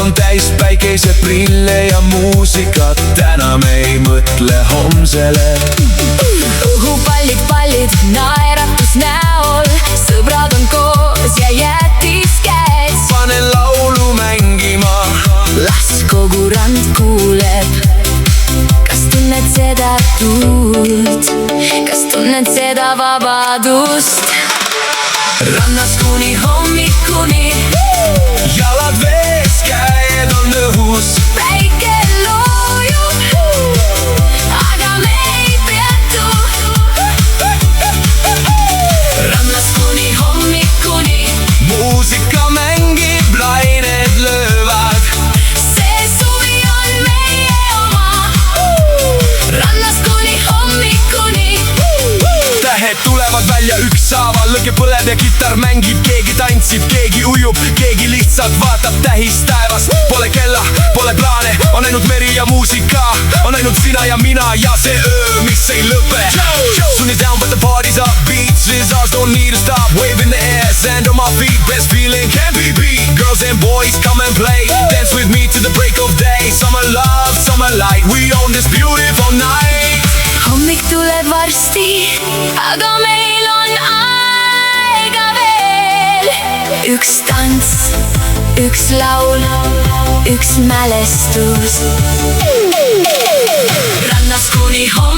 on täis päikeseprille ja muusikat, enam ei mõtle homsele. Õhupallid, pallid, naeratus näol, sõbrad on koos ja jätis käes. Panen laulu mängima, las kogu rand kuuleb. Kas tunned seda tuult, kas tunned seda vabadust? Rannas kuni hommikuni, jalad vees, käed on õhus. päike loojub, aga me ei peatu. Rannas kuni hommikuni, muusika mängib, lained löövad. see suvi on meie oma. Rannas kuni hommikuni, Tähed tulevad välja ükshaaval, lõke põleb ja kitarr mängib. Keegi tantsib, keegi ujub, keegi lihtsalt vaatab tähis taevas. Pole kella, pole plaane, on ainult meri ja muusika. On ainult sina ja mina ja see öö, mis ei lõpe. Sun is down but the party's up, beats, lizards don't need to stop. Wave in the air, sand on my feet, best feeling can't be beat. Girls and boys come and play, dance with me to the break of day. Summer love, summer light, we own this beautiful night. hommik tuleb varsti, aga meil on aega veel. Üks tants, üks laul, üks mälestus. Rannas kuni hommikuni.